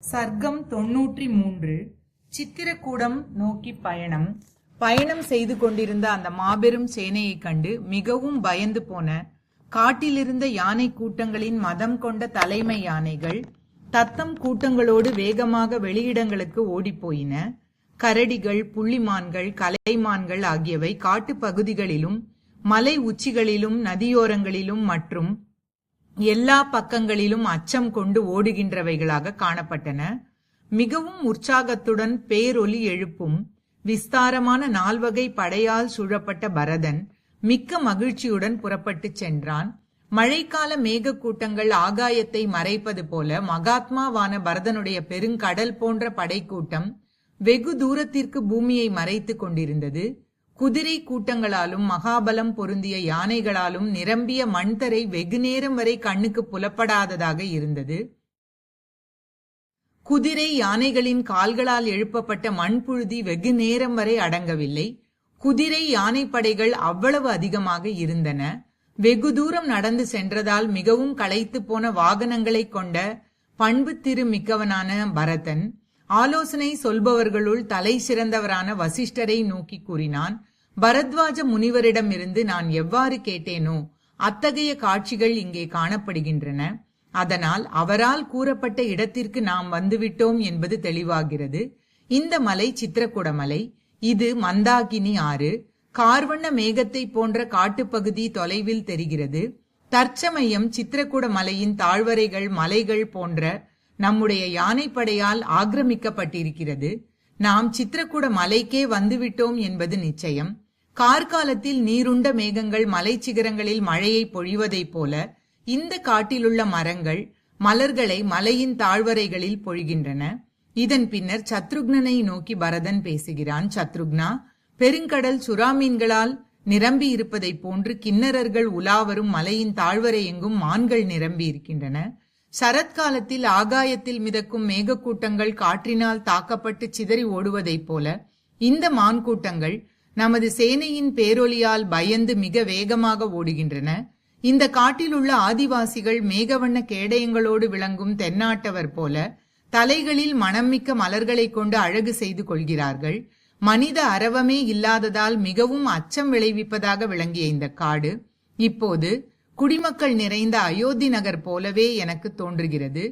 சர்க்கம் 93. சித்திரக்கூடம் நோக்கி பயணம். பயணம் செய்து கொண்டிருந்த அந்த மாபெரும் சேனையைக் கண்டு மிகவும் பயந்து போன காட்டிலிருந்த யானை கூட்டங்களின் மதம் கொண்ட தலைமை யானைகள் தத்தம் கூட்டங்களோடு வேகமாக வெளியிடங்களுக்கு ஓடிப்போயின. கரடிகள், புள்ளிமான்கள், கலைமான்கள் ஆகியவை காட்டுப் பகுதிகளிலும் மலை உச்சிகளிலும் நதியோரங்களிலும் மற்றும் எல்லா பக்கங்களிலும் அச்சம் கொண்டு ஓடுகின்றவைகளாக காணப்பட்டன. மிகவும் உற்சாகத்துடன் பேரொலி எழுப்பும் விஸ்தாரமான 4 வகை படையால் சூழப்பட்ட பரதன் மிக்க மகிழ்ச்சியுடன் புறப்பட்டுச் சென்றான். மழைக்கால மேக கூட்டங்கள் ஆகாயத்தை மறைப்பது போல மகாத்மாவான பரதனுடைய பெருங்கடல் போன்ற படைக்கூட்டம் வெகு தூரத்திற்கு பூமியை மறைத்து கொண்டிருந்தது. குதிரை கூட்டங்களாலும் மகாபலம் பொருந்திய யானைகளாலும் நிரம்பிய மண்தரை வெகு நேரம் வரை கண்ணுக்கு புலப்படாததாக இருந்தது. குதிரை யானைகளின் கால்களால் எழுப்பப்பட்ட மண்புழுதி வெகு நேரம் வரை அடங்கவில்லை. குதிரை யானை படைகள் அவ்வளவு அதிகமாக இருந்தன. வெகு தூரம் நடந்து சென்றதால் மிகவும் களைத்து போன வாகனங்களை கொண்ட பண்பு திரு மிக்கவனான பரதன் ஆலோசனை சொல்பவர்களுள் தலை சிறந்தவரான வசிஷ்டரை நோக்கி கூறினான். பரத்வாஜ முனிவரிடமிருந்து நான் எவ்வாறு கேட்டேனோ அத்தகைய காட்சிகள் இங்கே காணப்படுகின்றன. அதனால் அவரால் கூறப்பட்ட இடத்திற்கு நாம் வந்துவிட்டோம் என்பது தெளிவாகிறது. இந்த மலை சித்திரக்கூட மலை. இது மந்தாகினி ஆறு. கார்வண்ண மேகத்தை போன்ற காட்டுப்பகுதி தொலைவில் தெரிகிறது. தற்சமயம் சித்திரக்கூட மலையின் தாழ்வரைகள் மலைகள் போன்ற நம்முடைய யானைப்படையால் ஆக்கிரமிக்கப்பட்டிருக்கிறது. நாம் சித்திரக்கூட மலைக்கே வந்துவிட்டோம் என்பது நிச்சயம். கார்காலத்தில் நீருண்ட மேகங்கள் மலை சிகரங்களில் மழையை பொழிவதைப் போல இந்த காட்டிலுள்ள மரங்கள் மலர்களை மலையின் தாழ்வரைகளில் பொழிகின்றன. இதன் பின்னர் சத்ருக்னனை நோக்கி பரதன் பேசுகிறான். சத்ருக்னா, பெருங்கடல் சுறாமீன்களால் நிரம்பி இருப்பதைப் போன்று கிண்ணறர்கள் உலாவரும் மலையின் தாழ்வரை எங்கும் மான்கள் நிரம்பி இருக்கின்றன. சரத்காலத்தில் ஆகாயத்தில் மிதக்கும் மேகக்கூட்டங்கள் காற்றினால் தாக்கப்பட்டு சிதறி ஓடுவதைப் போல இந்த மான் கூட்டங்கள் நமது சேனையின் பேரொலியால் பயந்து மிக வேகமாக ஓடுகின்றன. இந்த காட்டில் உள்ள ஆதிவாசிகள் மேகவண்ண கேடயங்களோடு விளங்கும் தென்னாட்டவர் போல தலைகளில் மணம்மிக்க மலர்களை கொண்டு அழகு செய்து கொள்கிறார்கள். மனித அரவமே இல்லாததால் மிகவும் அச்சம் விளைவிப்பதாக விளங்கிய இந்த காடு இப்போது குடிமக்கள் நிறைந்த அயோத்தி நகர் போலவே எனக்கு தோன்றுகிறது.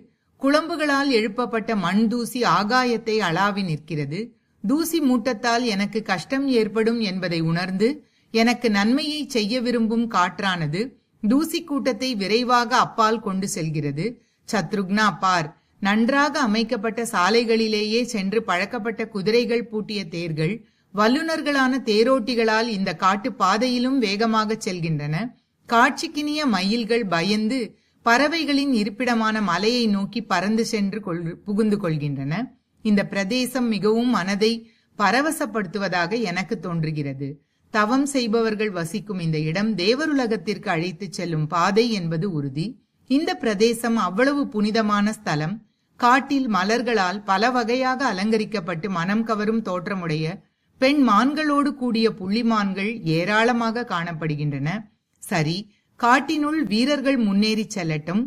குளம்புகளால் எழுப்பப்பட்ட மண் தூசி ஆகாயத்தை அளாவி நிற்கிறது. தூசி மூட்டத்தால் எனக்கு கஷ்டம் ஏற்படும் என்பதை உணர்ந்து எனக்கு நன்மையை செய்ய விரும்பும் காற்றானது தூசி கூட்டத்தை விரைவாக அப்பால் கொண்டு செல்கிறது. சத்ருக்னா பார், நன்றாக அமைக்கப்பட்ட சாலைகளிலேயே சென்று பழக்கப்பட்ட குதிரைகள் பூட்டிய தேர்கள் வல்லுநர்களான தேரோட்டிகளால் இந்த காட்டு பாதையிலும் வேகமாக செல்கின்றன. காட்சிக்கினிய மயில்கள் பயந்து பறவைகளின் இருப்பிடமான மலையை நோக்கி பறந்து சென்று புகுந்து கொள்கின்றன. இந்த பிரதேசம் மிகவும் மனதை பரவசப்படுத்துவதாக எனக்கு தோன்றுகிறது. தவம் செய்பவர்கள் வசிக்கும் இந்த இடம் தேவருலகத்திற்கு அழைத்து செல்லும் பாதை என்பது உறுதி. இந்த பிரதேசம் அவ்வளவு புனிதமான ஸ்தலம். காட்டில் மலர்களால் பல வகையாக அலங்கரிக்கப்பட்டு மனம் கவரும் தோற்றமுடைய பெண் மான்களோடு கூடிய புள்ளிமான்கள் ஏராளமாக காணப்படுகின்றன. சரி, காட்டினுள் வீரர்கள் முன்னேறி செல்லட்டும்.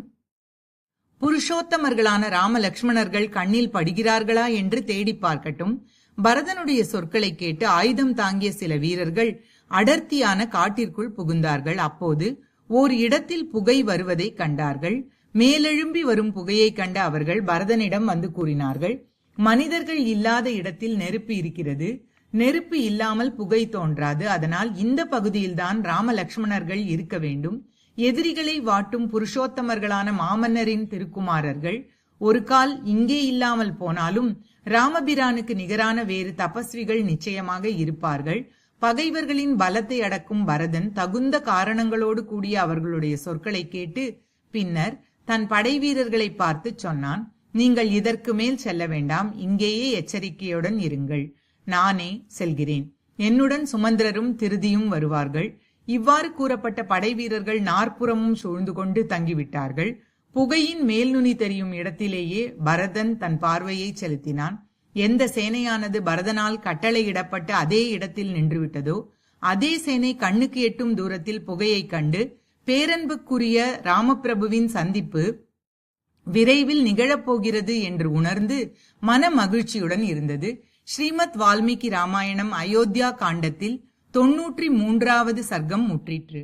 புருஷோத்தமர்களான ராம லக்ஷ்மணர்கள் கண்ணில் படுகிறார்களா என்று தேடி பார்க்கட்டும். பரதனுடைய சொற்களை கேட்டு ஆயுதம் தாங்கிய சில வீரர்கள் அடர்த்தியான காட்டிற்குள் புகுந்தார்கள். அப்போது ஓர் இடத்தில் புகை வருவதை கண்டார்கள். மேலெழும்பி வரும் புகையை கண்ட அவர்கள் பரதனிடம் வந்து கூறினார்கள், மனிதர்கள் இல்லாத இடத்தில் நெருப்பு இருக்கிறது. நெருப்பு இல்லாமல் புகை தோன்றாது. அதனால் இந்த பகுதியில்தான் ராம லக்ஷ்மணர்கள் இருக்க வேண்டும். எதிரிகளை வாட்டும் புருஷோத்தமர்களான மாமன்னரின் திருக்குமாரர்கள் ஒரு கால் இங்கே இல்லாமல் போனாலும் ராமபிரானுக்கு நிகரான வேறு தபஸ்விகள் நிச்சயமாக இருப்பார்கள். பகைவர்களின் பலத்தை அடக்கும் பரதன் தகுந்த காரணங்களோடு கூடிய அவர்களுடைய சொற்களை கேட்டு பின்னர் தன் படை வீரர்களை பார்த்து சொன்னான், நீங்கள் இதற்கு மேல் செல்ல வேண்டாம். இங்கேயே எச்சரிக்கையுடன் இருங்கள். நானே செல்கிறேன். என்னுடன் சுமந்திரரும் திருதியும் வருவார்கள். இவ்வாறு கூறப்பட்ட படை வீரர்கள் நாற்புறமும் சூழ்ந்து கொண்டு தங்கிவிட்டார்கள். புகையின் மேல் நுனி தெரியும் இடத்திலேயே பரதன் தன் பார்வையை செலுத்தினான். எந்த சேனையானது பரதனால் கட்டளையிடப்பட்ட அதே இடத்தில் நின்றுவிட்டதோ அதே சேனை கண்ணுக்கு எட்டும் தூரத்தில் புகையை கண்டு பேரன்புக்குரிய ராமபிரபுவின் சந்திப்பு விரைவில் நிகழப்போகிறது என்று உணர்ந்து மன மகிழ்ச்சியுடன் இருந்தது. ஸ்ரீமத் வால்மீகி ராமாயணம் அயோத்தியா காண்டத்தில் 93வது சர்க்கம் முற்றிற்று.